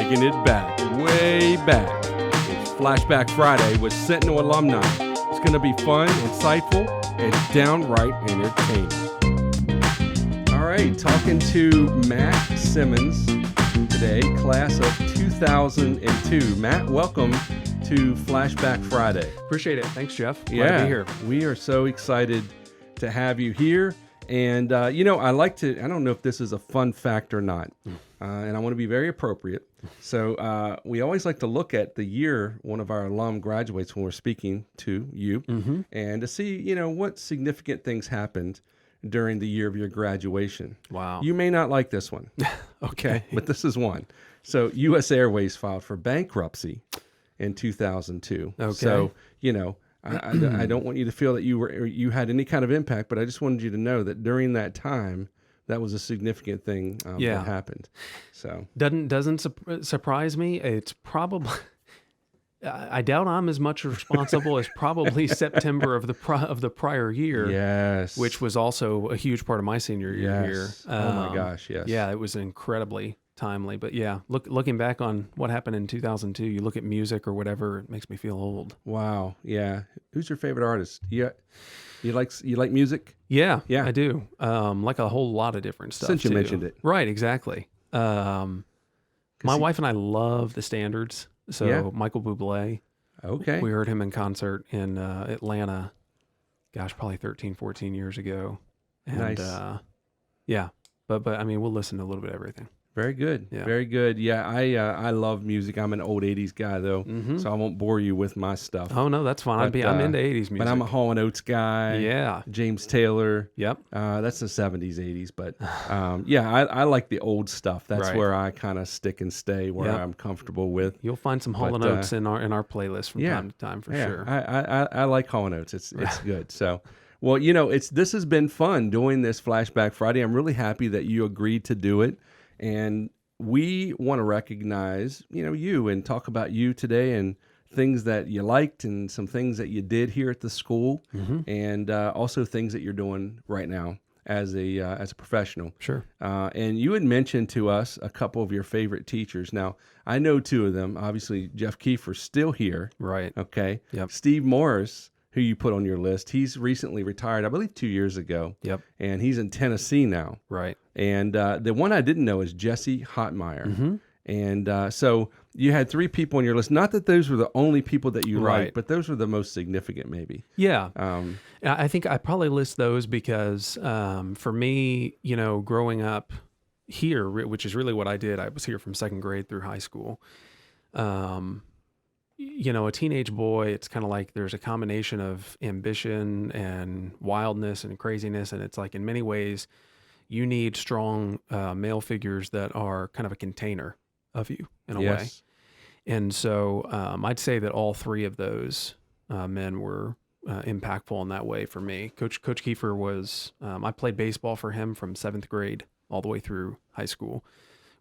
Taking it back, way back. It's Flashback Friday with Sentinel Alumni. It's going to be fun, insightful, and downright entertaining. All right, talking to Matt Simmons today, class of 2002. Matt, welcome to Flashback Friday. Appreciate it. Thanks, Jeff. Glad to be here. We are so excited to have you here. And, I don't know if this is a fun fact or not, and I want to be very appropriate. So we always like to look at the year one of our alum graduates when we're speaking to you, and to see, what significant things happened during the year of your graduation. Wow. You may not like this one. Okay. But this is one. So U.S. Airways filed for bankruptcy in 2002. Okay. So, I don't want you to feel that you had any kind of impact, but I just wanted you to know that during that time, that was a significant thing that happened. So doesn't surprise me. It's probably I doubt I'm as much responsible as probably September of the prior year. Yes, which was also a huge part of my senior year. Oh my gosh, yes. Yeah, it was incredibly timely. But yeah, looking back on what happened in 2002, you look at music or whatever, it makes me feel old. Wow. Yeah. Who's your favorite artist? Yeah. You like music? Yeah, I do. Like a whole lot of different stuff. Since you mentioned it. Right, exactly. My wife and I love the standards. So Michael Buble. Okay. We heard him in concert in Atlanta, probably 13, 14 years ago. And nice. But I mean, we'll listen to a little bit of everything. Very good. Yeah. Very good. Yeah, I love music. I'm an old 80s guy, though, so I won't bore you with my stuff. Oh, no, that's fine. I'm into 80s music. But I'm a Hall & Oates guy. Yeah. James Taylor. Yep. That's the 70s, 80s. But, I like the old stuff. That's where I kind of stick and stay, where I'm comfortable with. You'll find some Hall & Oates in our playlist from time to time, for sure. I like Hall & Oates. It's good. So, well, this has been fun doing this Flashback Friday. I'm really happy that you agreed to do it. And we want to recognize, you and talk about you today and things that you liked and some things that you did here at the school, and also things that you're doing right now as a professional. Sure. And you had mentioned to us a couple of your favorite teachers. Now, I know two of them. Obviously, Jeff Kiefer's still here. Right. Okay. Yep. Steve Morris, who you put on your list, he's recently retired, I believe 2 years ago. Yep. And he's in Tennessee now. Right. And the one I didn't know is Jesse Hotmeyer. And so you had three people on your list. Not that those were the only people that you liked, but those were the most significant, maybe. Yeah. I think I probably list those because for me, growing up here, which is really what I did, I was here from second grade through high school. A teenage boy, it's kind of like there's a combination of ambition and wildness and craziness. And it's like in many ways, you need strong male figures that are kind of a container of you in a way. And so I'd say that all three of those men were impactful in that way for me. Coach Kiefer was, I played baseball for him from 7th grade all the way through high school.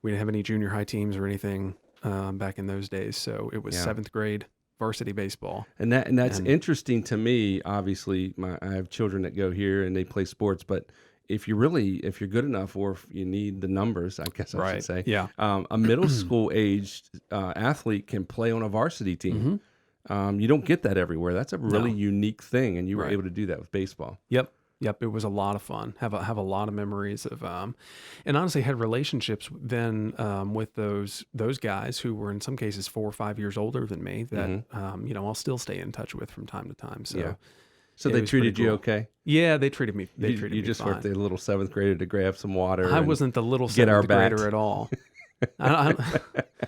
We didn't have any junior high teams or anything back in those days. So it was 7th grade varsity baseball. And that's interesting to me. Obviously, I have children that go here and they play sports, but if you're good enough, or if you need the numbers, I guess I should say, a middle school aged athlete can play on a varsity team. You don't get that everywhere. That's a really unique thing, and you were able to do that with baseball. Yep. It was a lot of fun. Have a lot of memories of, and honestly had relationships then with those guys who were in some cases 4 or 5 years older than me that I'll still stay in touch with from time to time. So they treated you okay? Yeah, they treated me. You just fine. weren't the little 7th grader to grab some water. I wasn't the little 7th grader at all.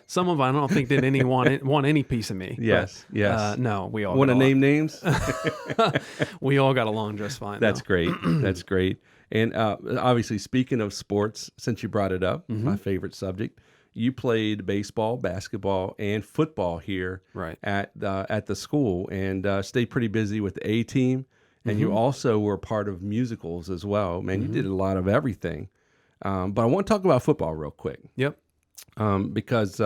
Some of them I don't think did want any piece of me. Yes. No, we all want to name names. We all got along just fine. That's great. That's great. And obviously, speaking of sports, since you brought it up, my favorite subject, you played baseball, basketball, and football here at the school, and stayed pretty busy with the A team. And you also were part of musicals as well. Man, you did a lot of everything. But I want to talk about football real quick. Yep. Because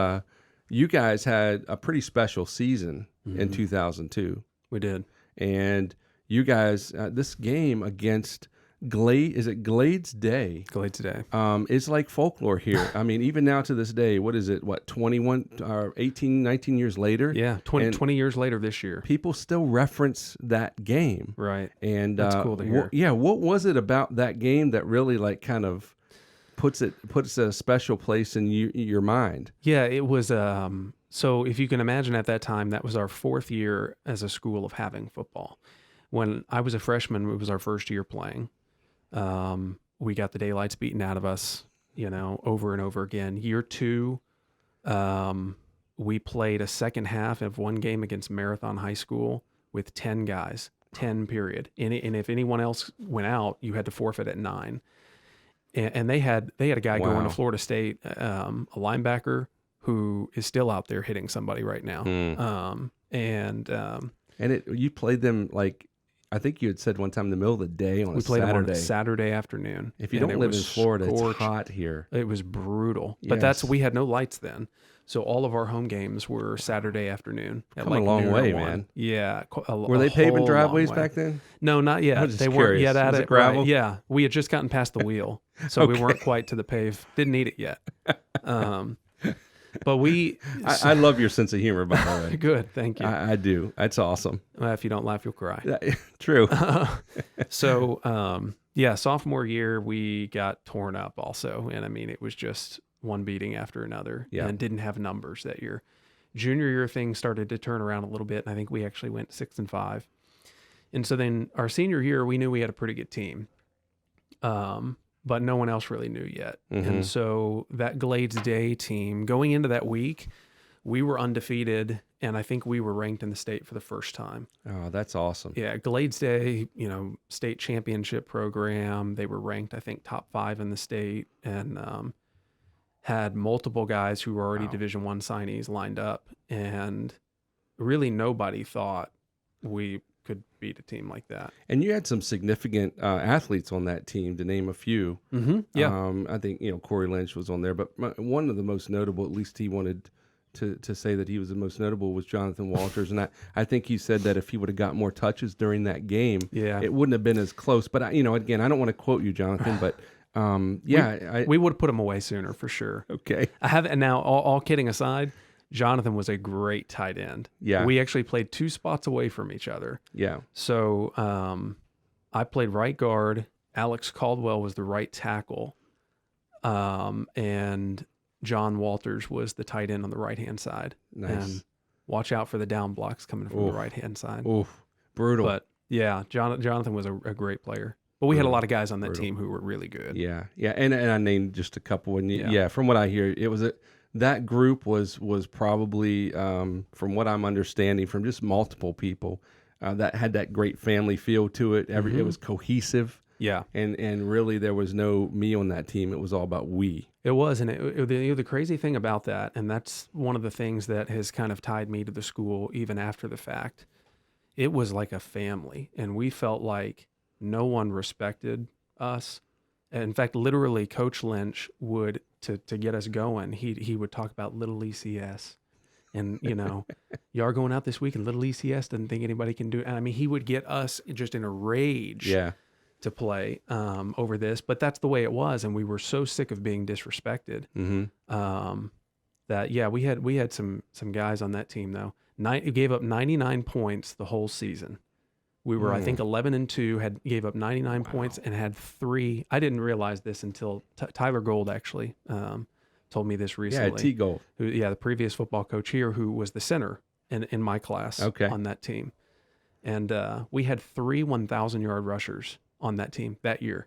you guys had a pretty special season in 2002. We did. And you guys, this game against Is it Glades Day? Glades Day. It's like folklore here. I mean, even now to this day, what is it? What, 21 or 18, 19 years later? Yeah, 20 years later this year. People still reference that game. Right. And that's cool to hear. What was it about that game that really like kind of puts a special place in your mind? Yeah, it was. So if you can imagine, at that time, that was our 4th year as a school of having football. When I was a freshman, it was our first year playing. We got the daylights beaten out of us, over and over again. Year 2, we played a second half of one game against Marathon High School with 10 guys, 10 period. And if anyone else went out, you had to forfeit at 9. And they had a guy going to Florida State, a linebacker who is still out there hitting somebody right now. You played them like, I think you had said one time in the middle of the day on a Saturday. We played them on a Saturday afternoon. If you don't live in Florida, it's hot here. It was brutal. But we had no lights then. So all of our home games were Saturday afternoon. Come a long way, man. Yeah. Were they paving driveways back then? No, not yet. They weren't yet at it. Gravel? Right. Yeah. We had just gotten past the wheel. So we weren't quite to the pave. Didn't need it yet. But I love your sense of humor, by the way. Good, thank you. I do. That's awesome. If you don't laugh, you'll cry. True. Sophomore year, we got torn up also. And I mean, it was just one beating after another, and didn't have numbers that year. Junior year, things started to turn around a little bit, and I think we actually went 6-5. And so then our senior year, we knew we had a pretty good team. But no one else really knew yet. Mm-hmm. And so that Glades Day team, going into that week, we were undefeated, and I think we were ranked in the state for the first time. Oh, that's awesome. Yeah, Glades Day, state championship program. They were ranked, I think, top 5 in the state, and had multiple guys who were already Division I signees lined up. And really nobody thought we could beat a team like that. And you had some significant athletes on that team, to name a few. Mm-hmm. Yeah. I think, Corey Lynch was on there, but one of the most notable, at least he wanted to say that he was the most notable, was Jonathan Walters. And I think he said that if he would have got more touches during that game, it wouldn't have been as close. But, again, I don't want to quote you, Jonathan, but we would have put him away sooner for sure. Okay. And now all kidding aside, Jonathan was a great tight end. Yeah. We actually played 2 spots away from each other. Yeah. So I played right guard. Alex Caldwell was the right tackle. And John Walters was the tight end on the right-hand side. Nice. And watch out for the down blocks coming from the right-hand side. Oof. Brutal. But, yeah, Jonathan was a great player. But we had a lot of guys on that team who were really good. Yeah. Yeah. And I named just a couple. And from what I hear, it was that group was probably, from what I'm understanding from just multiple people, that had that great family feel to it. It was cohesive. Yeah. And really there was no me on that team. It was all about we. It was. And the crazy thing about that, and that's one of the things that has kind of tied me to the school even after the fact, it was like a family. And we felt like no one respected us. And in fact, literally Coach Lynch would, to get us going, he would talk about little ECS. And, you are going out this week and little ECS doesn't think anybody can do it. And I mean, he would get us just in a rage to play over this, but that's the way it was. And we were so sick of being disrespected that, we had some guys on that team though. It gave up 99 points the whole season. We were, I think, 11-2, gave up 99 points and had 3. I didn't realize this until Tyler Gold actually told me this recently. Yeah, T Gold. The previous football coach here, who was the center in my class on that team. And we had 3 1,000-yard rushers on that team that year.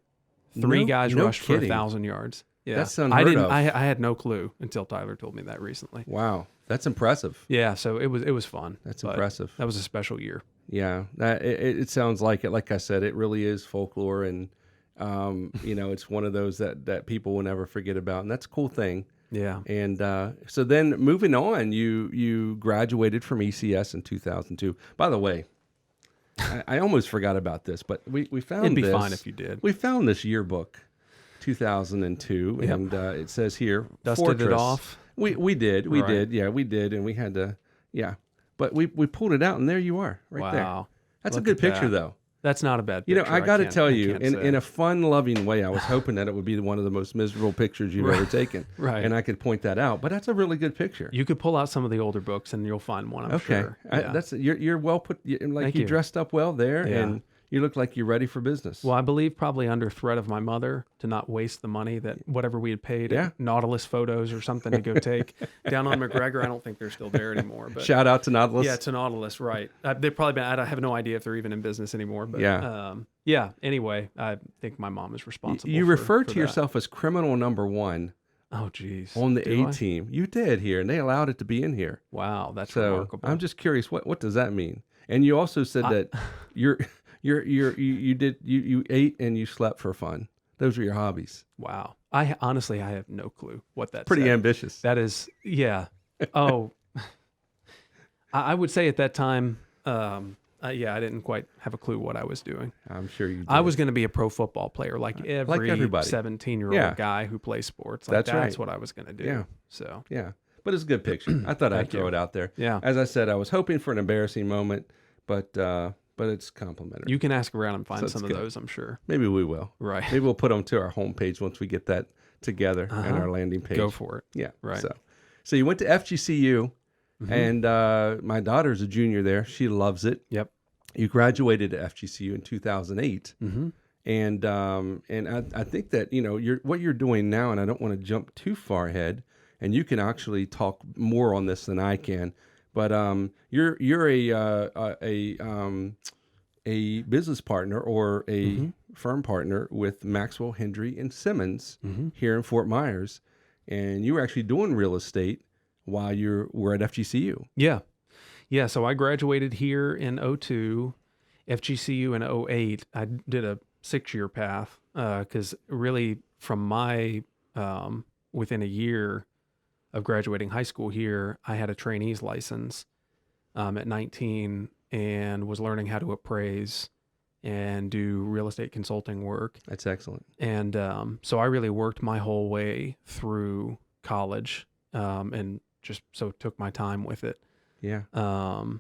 3 guys rushed for 1,000 yards. Yeah, that's unheard of. I had no clue until Tyler told me that recently. Wow, that's impressive. Yeah, so it was fun. That's impressive. That was a special year. Yeah, it sounds like it. Like I said, it really is folklore, and it's one of those that people will never forget about, and that's a cool thing. Yeah. And so then moving on, you graduated from ECS in 2002. By the way, I almost forgot about this, but we found it'd be this. fine if you did. We found this yearbook, 2002, and it says here, dusted Fortress. It off. We did, yeah, we did, and we had to, but we pulled it out, and there you are, right there. Wow, that's a good picture, though. That's not a bad You know, picture. I got to can't- tell I you, can't in say. a fun, loving way, I was hoping that it would be one of the most miserable pictures you've ever taken. Right. And I could point that out. But that's a really good picture. You could pull out some of the older books and you'll find one, I'm Okay. sure. Yeah. You're well put. Thank you you. dressed up well there, Yeah. and you look like you're ready for business. Well, I believe probably under threat of my mother to not waste the money that whatever we had paid Yeah. at Nautilus Photos or something to go take down on McGregor. I don't think they're still there anymore. But Shout out to Nautilus. yeah, to Nautilus, right? They've probably been. I have no idea if they're even in business anymore. But Yeah. Anyway, I think my mom is responsible. You refer to that. yourself as criminal number 1 Oh, geez. on the Do A I? team. You did here, and they allowed it to be in here. Wow, that's So remarkable. I'm just curious, what does that mean? And you also said that you ate and you slept for fun. Those were your hobbies. Wow. I honestly have no clue what that's Pretty ambitious. That is, yeah. Oh, I would say at that time, I didn't quite have a clue what I was doing. I'm sure you did. I was going to be a pro football player, like everybody. 17-year-old Yeah. guy who plays sports. That's right. That's what I was going to do. Yeah. So, Yeah, but it's a good picture. I thought I'd Thank throw you. it out there. yeah. As I said, I was hoping for an embarrassing moment, but it's complimentary. You can ask around and find So it's some of good. those, I'm sure. Maybe we will. Right. Maybe we'll put them to our homepage once we get that together and Uh-huh. our landing page. Go for it. Yeah. Right. So you went to FGCU, Mhm. and my daughter's a junior there. She loves it. Yep. You graduated at FGCU in 2008. Mm-hmm. And I think that what you're doing now, and I don't want to jump too far ahead, and you can actually talk more on this than I can, but you're a business partner or a Mm-hmm. firm partner with Maxwell, Hendry, and Simmons Mm-hmm. here in Fort Myers, and you were actually doing real estate while you were at FGCU. Yeah. Yeah. So I graduated here in 02, FGCU in 08. I did a 6-year path because really from my, within a year of graduating high school here, I had a trainee's license at 19 and was learning how to appraise and do real estate consulting work. That's excellent. And so I really worked my whole way through college and just so took my time with it. Yeah. And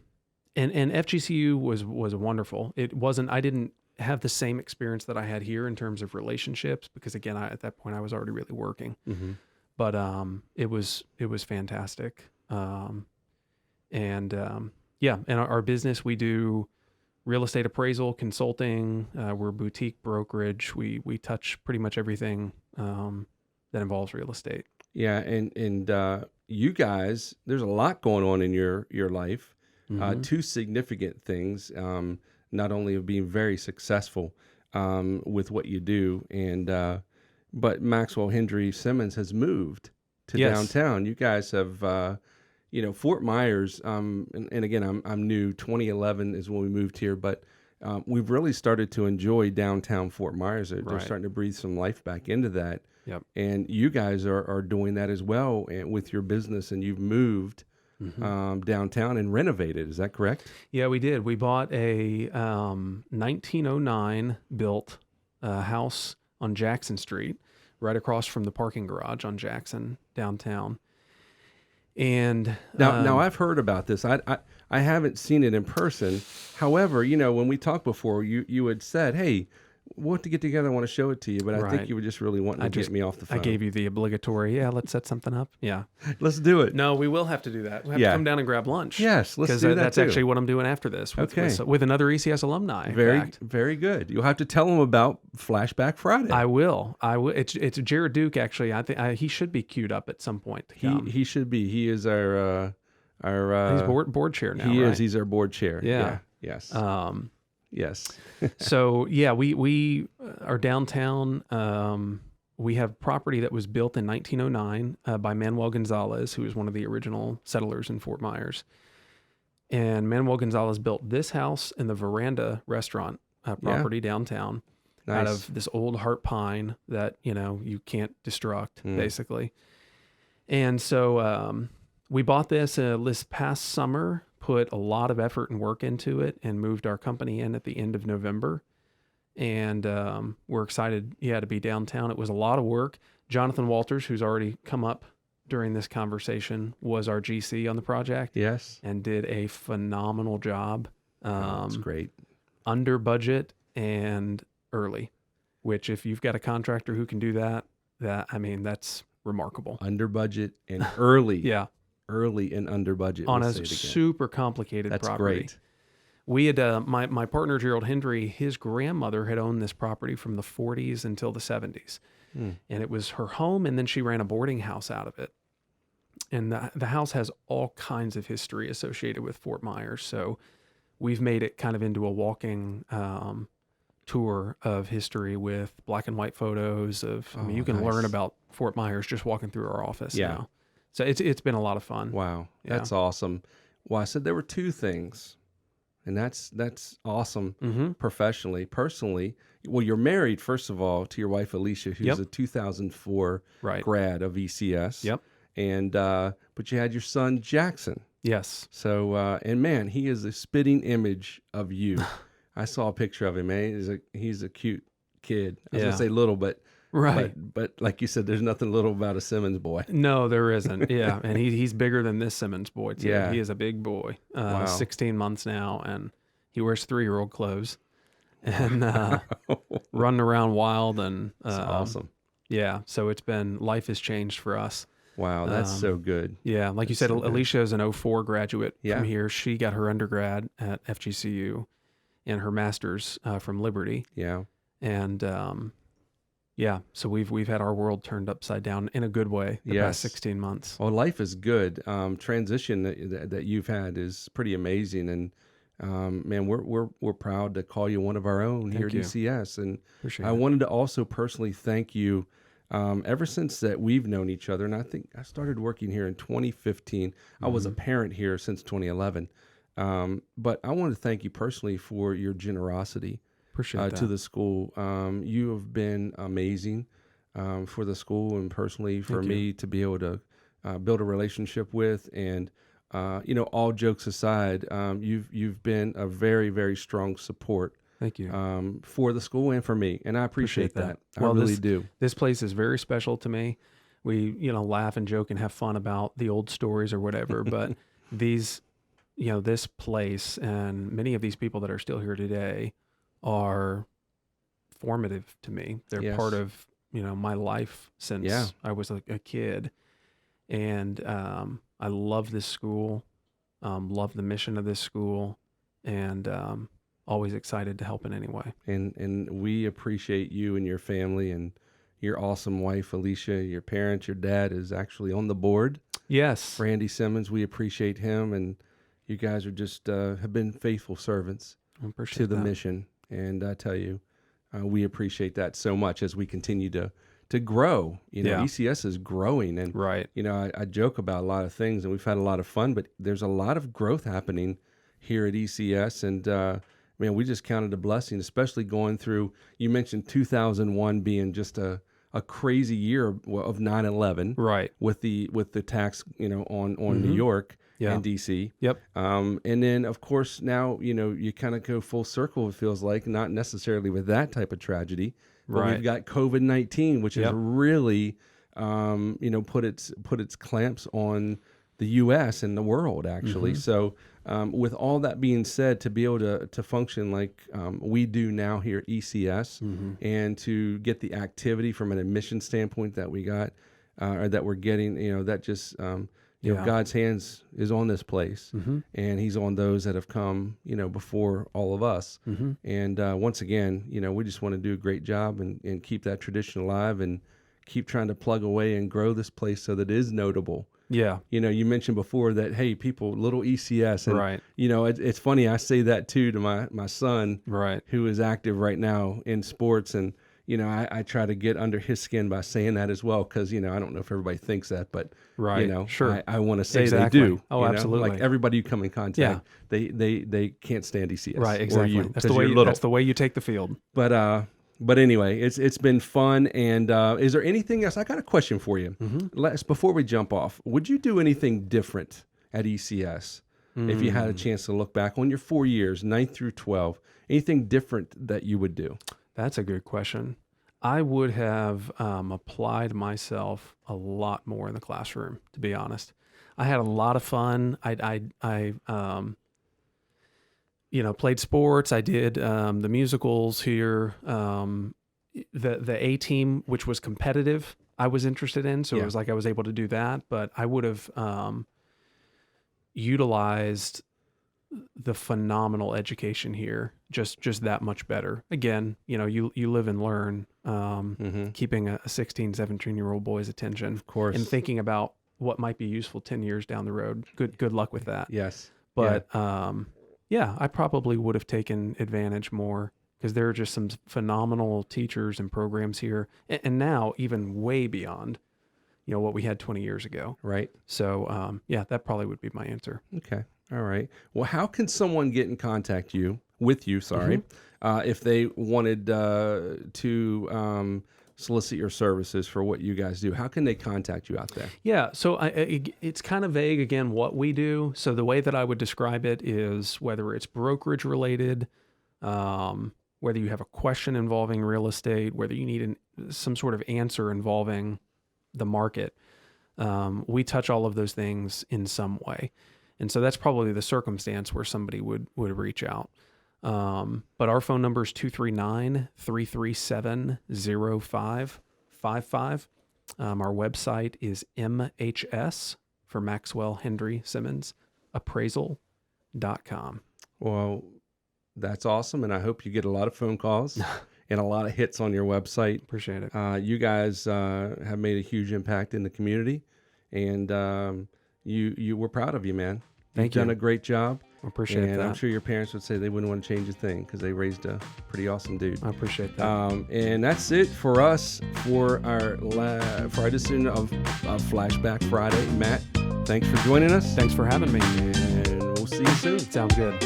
FGCU was wonderful. I didn't have the same experience that I had here in terms of relationships because again, at that point I was already really working, Mm-hmm. but it was fantastic. And our business, we do real estate appraisal, consulting. We're a boutique brokerage. We touch pretty much everything that involves real estate. Yeah, and you guys, there's a lot going on in your life. Mhm. Two significant things, not only of being very successful with what you do, and but Maxwell Hendry Simmons has moved to Yes. downtown. You guys have, Fort Myers, and again, I'm new. 2011 is when we moved here, but we've really started to enjoy downtown Fort Myers. They're Right. starting to breathe some life back into that. Yep. And you guys are doing that as well with your business, and you've moved downtown and renovated. Is that correct? Yeah, we did. We bought a 1909 built house on Jackson Street, right across from the parking garage on Jackson downtown. And Now I've heard about this. I haven't seen it in person. However, when we talked before, you had said, "Hey, we'll have to get together. I want to show it to you." But I think Right. you were just really wanting to get me off the phone. I gave you the obligatory, let's set something up. Yeah. Let's do it. No, we will have to do that. We have Yeah. to come down and grab lunch. Yes, let's Because do that that's too. actually what I'm doing after this with another ECS alumni. in Very, fact. very good. You'll have to tell them about Flashback Friday. I will. It's Jared Duke actually. I think he should be queued up at some point. To come. He should be. He is our He's board chair now. he right? is. He's our board chair. Yeah. Yes. Yes. So yeah, we are downtown. We have property that was built in 1909 by Manuel Gonzalez, who was one of the original settlers in Fort Myers. And Manuel Gonzalez built this house and the Veranda restaurant property downtown out Nice. of this old heart pine that you can't destruct basically. And so we bought this past summer. Put a lot of effort and work into it and moved our company in at the end of November. And we're excited, to be downtown. It was a lot of work. Jonathan Walters, who's already come up during this conversation, was our GC on the project Yes. and did a phenomenal job. That's great. under budget and early, which if you've got a contractor who can do that, that's remarkable. Under budget and early. Yeah. Early and under budget. On We'll a say it again. super complicated That's property. great. We had, my partner, Gerald Hendry, his grandmother had owned this property from the 40s until the 70s. And it was her home, and then she ran a boarding house out of it. And the house has all kinds of history associated with Fort Myers. So we've made it kind of into a walking tour of history with black and white photos of, you can learn about Fort Myers just walking through our office now. So it's been a lot of fun. Wow. That's awesome. Well, I said there were two things, and that's awesome professionally. Personally, well, you're married, first of all, to your wife, Alicia, who's a 2004 grad of ECS. Yep. And, but you had your son, Jackson. Yes. So, and man, he is a spitting image of you. I saw a picture of him, man. He's a cute kid. I was going to say little, but But like you said, there's nothing little about a Simmons boy. No, there isn't. Yeah, and he's bigger than this Simmons boy too. Yeah. He is a big boy. Wow. 16 months now, and he wears 3-year-old clothes, and running around wild. And That's awesome. Yeah, so life has changed for us. Wow, that's so good. Yeah, like you said, so Alicia is an 04 graduate Yeah. from here. She got her undergrad at FGCU and her master's from Liberty. Yeah. And yeah, so we've had our world turned upside down in a good way the past 16 months. Well, life is good. Transition that you've had is pretty amazing, and man, we're proud to call you one of our own here at ECS. And Appreciate I it. wanted to also personally thank you. Ever since that we've known each other, and I think I started working here in 2015. I was a parent here since 2011. But I want to thank you personally for your generosity Appreciate that. to the school. You have been amazing for the school and personally for me to be able to build a relationship with. And all jokes aside, you've been a very, very strong support. Thank you. For the school and for me, and I appreciate that. Well, I really do. This place is very special to me. We, laugh and joke and have fun about the old stories or whatever, but this place and many of these people that are still here today are formative to me. They're part of, my life since I was a kid. And I love this school, love the mission of this school, and always excited to help in any way. And we appreciate you and your family and your awesome wife, Alicia, your parents. Your dad is actually on the board. Yes. Randy Simmons, we appreciate him. And you guys are just have been faithful servants to the mission. And I tell you, we appreciate that so much as we continue to grow. ECS is growing. And, I joke about a lot of things, and we've had a lot of fun, but there's a lot of growth happening here at ECS. And, man, we just counted a blessing, especially going through, you mentioned 2001 being just a crazy year of 9/11. Right. With the attacks, on New York and DC. Yep. And then, of course, now, you kind of go full circle, it feels like, not necessarily with that type of tragedy. But we've got COVID-19, which has really, put its clamps on the U.S. and the world, actually. So with all that being said, to be able to function like we do now here at ECS and to get the activity from an admission standpoint that we got or that we're getting, that just, God's hands is on this place and he's on those that have come, before all of us. And once again, we just want to do a great job and keep that tradition alive and keep trying to plug away and grow this place so that it is notable. Yeah. You mentioned before that, hey, people, little ECS. And, Right. It's funny. I say that too to my son, Right. who is active right now in sports. And, I try to get under his skin by saying that as well. Cause, I don't know if everybody thinks that, but, Sure. I want to say Exactly. they do. Oh, absolutely. Like everybody you come in contact, they can't stand ECS. Right. Exactly. Or you, that's the way you take the field. But anyway, it's been fun. And is there anything else? I got a question for you. Before we jump off, would you do anything different at ECS if you had a chance to look back on your 4 years, 9th through 12? Anything different that you would do? That's a good question. I would have applied myself a lot more in the classroom, to be honest. I had a lot of fun. played sports. I did the musicals here. The A team, which was competitive, I was interested in. So it was like I was able to do that, but I would have utilized the phenomenal education here just that much better. Again, you live and learn, keeping a 16, 17-year-old boy's attention, of course, and thinking about what might be useful 10 years down the road. Good luck with that. Yes. But I probably would have taken advantage more, because there are just some phenomenal teachers and programs here, and now even way beyond, what we had 20 years ago. Right. So, that probably would be my answer. Okay. All right. Well, how can someone get in contact with you, if they wanted to solicit your services for what you guys do? How can they contact you out there? Yeah. So it's kind of vague, again, what we do. So the way that I would describe it is whether it's brokerage related, whether you have a question involving real estate, whether you need some sort of answer involving the market, we touch all of those things in some way. And so that's probably the circumstance where somebody would reach out. But our phone number is 239-337-0555. Our website is MHS for Maxwell Henry Simmons Appraisal.com. Well, that's awesome. And I hope you get a lot of phone calls and a lot of hits on your website. Appreciate it. You guys have made a huge impact in the community, and we're proud of you, man. You've done a great job. I appreciate that. And I'm sure your parents would say they wouldn't want to change a thing, because they raised a pretty awesome dude. I appreciate that. And that's it for us for our edition of Flashback Friday. Matt, thanks for joining us. Thanks for having me. And we'll see you soon. Sounds good.